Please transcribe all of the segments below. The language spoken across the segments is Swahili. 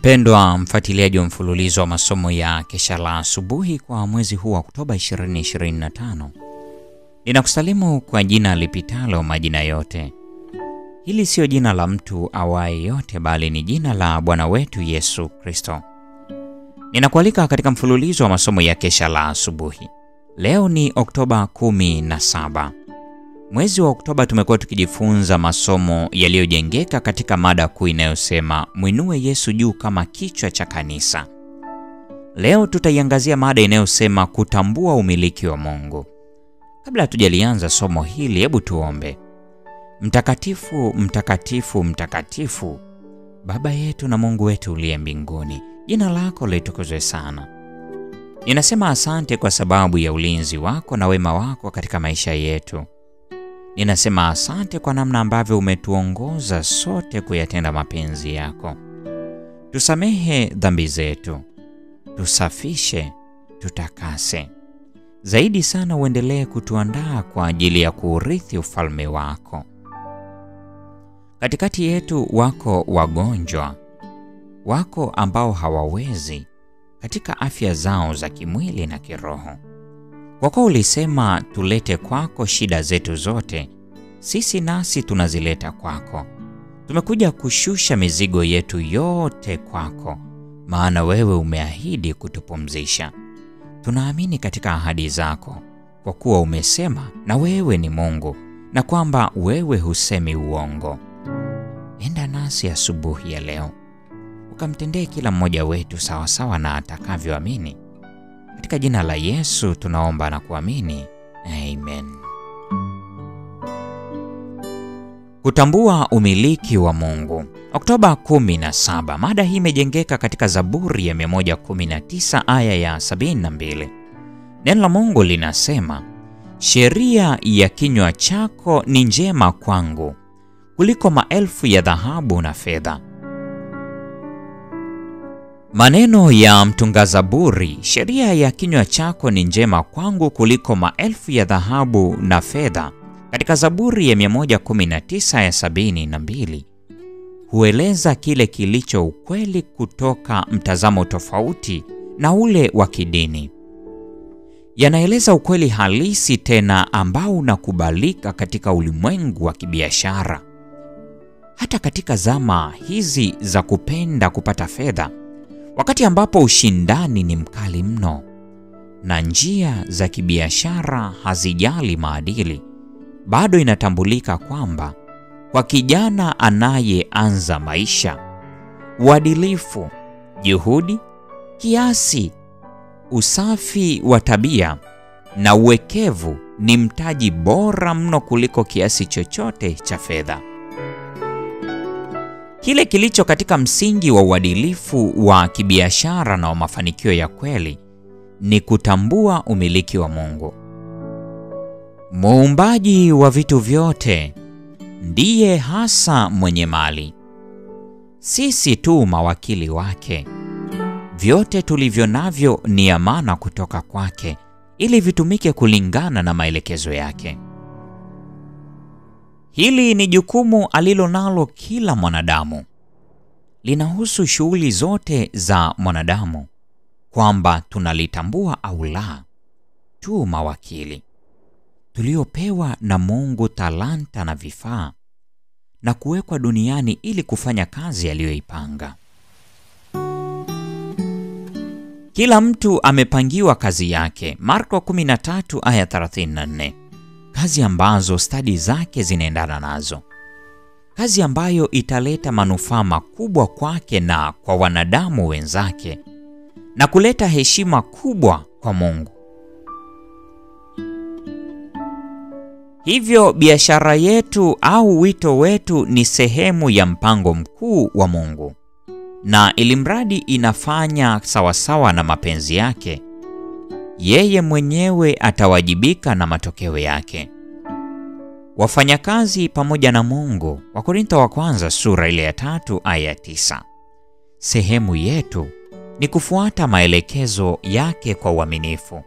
Mpendwa mfuatiliaji wa mfululizo wa masomo ya Kesha la Asubuhi kwa mwezi huu wa Oktoba 2025. Ninakusalimu kwa jina lipitalo majina yote. Hili sio jina la mtu awaye yote, bali ni jina la Bwana wetu Yesu Kristo. Ninakualika katika mfululizo wa masomo ya Kesha la Asubuhi. Leo ni Oktoba 17. Mwezi wa Oktoba tumekuwa tukijifunza masomo yaliyojengeka katika mada kuu inayosema Mwinue Yesu juu kama kichwa cha kanisa. Leo tutaiangazia mada inayosema kutambua umiliki wa Mungu. Kabla hatujalianza somo hili, hebu tuombe. Mtakatifu, mtakatifu, mtakatifu, Baba yetu na Mungu wetu uliye mbinguni, jina lako litukuzwe sana. Ninasema asante kwa sababu ya ulinzi wako na wema wako katika maisha yetu. Ninasema asante kwa namna ambavyo umetuongoza sote kuyatenda mapenzi yako. Tusamehe dhambi zetu, tusafishe, tutakase. Zaidi sana uendelee kutuandaa kwa ajili ya kuurithi ufalme wako. Katikati yetu wako wagonjwa, wako ambao hawawezi katika afya zao za kimwili na kiroho. Kwa kuwa ulisema tulete kwako shida zetu zote, sisi nasi tunazileta kwako. Tumekuja kushusha mizigo yetu yote kwako, maana wewe umeahidi kutupumzisha. Tunaamini katika ahadi zako, kwa kuwa umesema na wewe ni Mungu, na kwamba wewe husemi uongo. Enda nasi asubuhi ya leo, ukamtendee kila mmoja wetu sawasawa na atakavyoamini. Katika jina la Yesu tunaomba na kuamini. Amen. Kutambua umiliki wa Mungu. Oktoba 17. Mada hii imejengeka katika Zaburi ya 119 aya ya 72. Neno la Mungu linasema, sheria ya kinywa chako ni njema kwangu kuliko maelfu ya dhahabu na fedha. Maneno ya mtunga Zaburi, sheria ya kinywa chako ni njema kwangu kuliko maelfu ya dhahabu na fedha, katika Zaburi ya 119 ya 72, hueleza kile kilicho ukweli kutoka mtazamo tofauti na ule wa kidini. Yanaeleza ukweli halisi tena ambao unakubalika katika ulimwengu wa kibiashara. Hata katika zama hizi za kupenda kupata fedha, wakati ambapo ushindani ni mkali mno na njia za kibiashara hazijali maadili, bado inatambulika kwamba kwa kijana anayeanza maisha, uadilifu, juhudi, kiasi, usafi wa tabia na uwekevu ni mtaji bora mno kuliko kiasi chochote cha fedha. Kile kilicho katika msingi wa uadilifu wa kibiashara na wa mafanikio ya kweli ni kutambua umiliki wa Mungu. Muumbaji wa vitu vyote ndiye hasa mwenye mali. Sisi tu mawakili wake. Vyote tulivyo navyo ni amana kutoka kwake ili vitumike kulingana na maelekezo yake. Hili ni jukumu alilonalo kila mwanadamu. Linahusu shughuli zote za mwanadamu, kwamba tunalitambua au la, tu mawakili tuliopewa na Mungu talanta na vifaa na kuwekwa duniani ili kufanya kazi aliyoipanga. Kila mtu amepangiwa kazi yake, Marko 13 aya 34. Kazi ambazo stadi zake zinaendana nazo. Kazi ambayo italeta manufaa makubwa kwake na kwa wanadamu wenzake na kuleta heshima kubwa kwa Mungu. Hivyo biashara yetu au wito wetu ni sehemu ya mpango mkuu wa Mungu, na ilimradi inafanya sawasawa na mapenzi yake, yeye mwenyewe atawajibika na matokeo yake. Wafanyakazi pamoja na Mungu, Wakorintho wa kwanza sura ile ya 3 aya 9. Sehemu yetu ni kufuata maelekezo yake kwa uaminifu.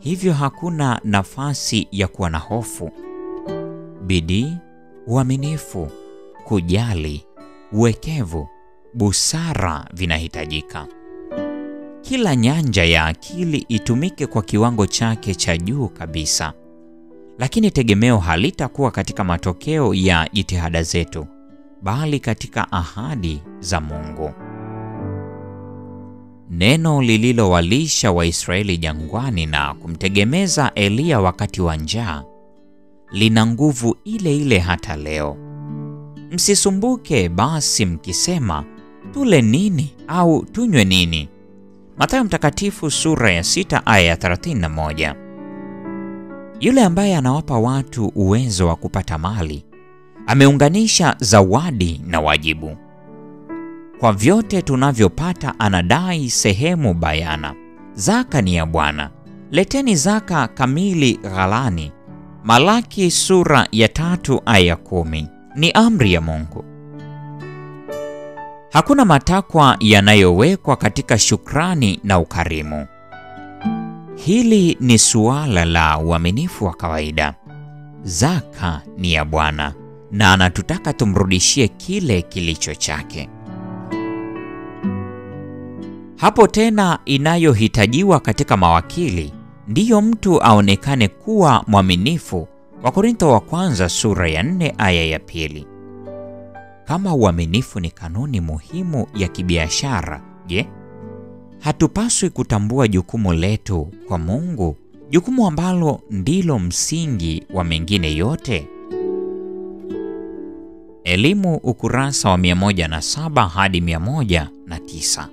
Hivyo hakuna nafasi ya kuwa na hofu. Bidii, uaminifu, kujali, uwekevu busara vinahitajika. Kila nyanja ya akili itumike kwa kiwango chake cha juu kabisa. Lakini tegemeo halitakuwa katika matokeo ya jitihada zetu, bali katika ahadi za Mungu. Neno lililowalisha Waisraeli jangwani na kumtegemeza Eliya wakati wa njaa lina nguvu ile ile hata leo. Msisumbuke basi mkisema, tule nini au tunywe nini? Mathayo Mtakatifu sura ya 6 aya ya 31. Yule ambaye anawapa watu uwezo wa kupata mali ameunganisha zawadi na wajibu. Kwa vyote tunavyopata anadai sehemu bayana. Zaka ni ya Bwana. Leteni zaka kamili ghalani. Malaki sura ya 3 aya ya 10. Ni amri ya Mungu. Hakuna matakwa yanayowekwa katika shukrani na ukarimu. Hili ni suala la uaminifu wa kawaida. Zaka ni ya Bwana na anatutaka tumrudishie kile kilicho chake. Hapo tena inayohitajiwa katika mawakili ndiyo mtu aonekane kuwa mwaminifu. Wakorintho wa kwanza sura ya 4 aya ya 2. Kama uaminifu ni kanuni muhimu ya kibiashara, je, hatupaswi kutambua jukumu letu kwa Mungu, jukumu ambalo ndilo msingi wa mengine yote? Elimu, ukurasa wa 107 hadi 109.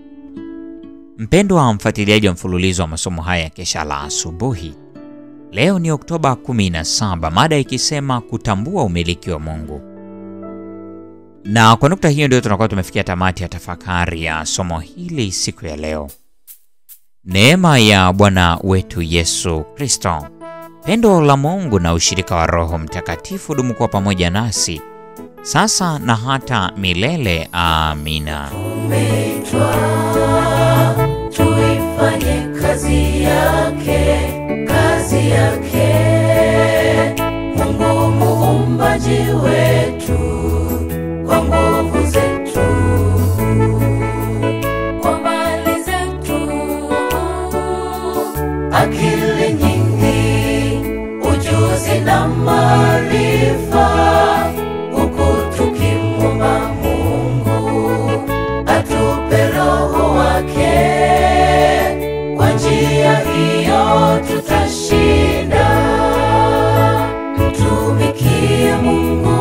Mpendwa mfuatiliaji wa mfululizo wa masomo haya ya Kesha la Asubuhi, leo ni Oktoba 17, mada ikisema kutambua umiliki wa Mungu. Na kwa nukta hiyo ndio tunakuwa tumefikia tamati ya tafakari ya somo hili siku ya leo. Neema ya Bwana wetu Yesu Kristo, pendo la Mungu na ushirika wa Roho Mtakatifu dumu kwa pamoja nasi sasa na hata milele. Amina. Tumeitwa tuifanye kazi yake, kazi yake. Mungu muumbaji wetu, kwa nguvu zetu, kwa mali zetu, akili nyingi, ujuzi na maarifa, huku tukimwomba Mungu atupe Roho wake. Kwa njia hiyo tutashinda. Mtumikie Mungu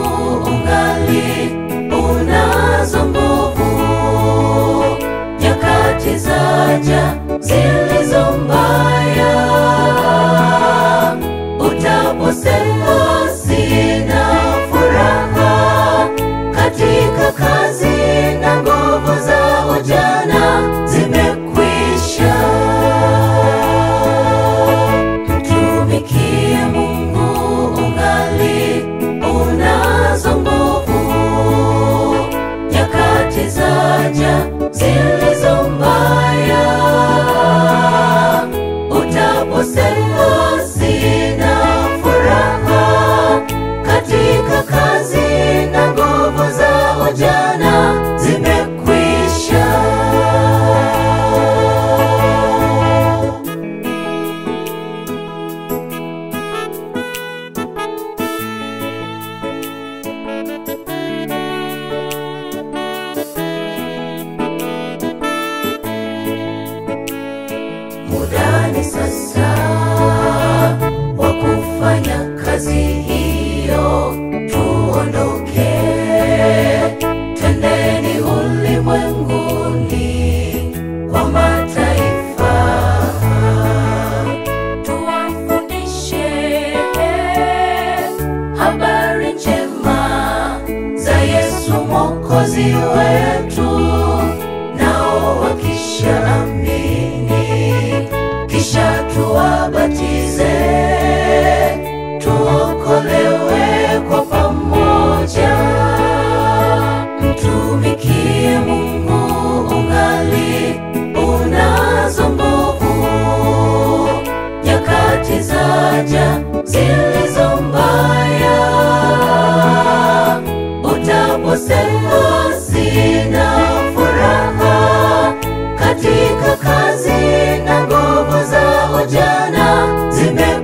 ungali unazo nguvu. Nyakati zaja zilizo mbaya, utaposema sina furaha katika kazi na nguvu za ujana zimekwisha. Mtumikie Mungu ungali unazo nguvu. Nyakati zaja zilizo mbaya, utaposema sina furaha katika kazi na nguvu za ujana zimekwisha. Muda ni sasa wa kufanya kazi hiyo. Tuondoke, twendeni ulimwenguni kwa mataifa, tuwafundishe habari njema za Yesu Mwokozi wetu. Nao wakishaamini, kisha tuwabatize, tuokolewe kwa pamoja. Mtumikie Mungu ungali unazo nguvu. Nyakati zaja zilizo mbaya, utaposema sina nimepata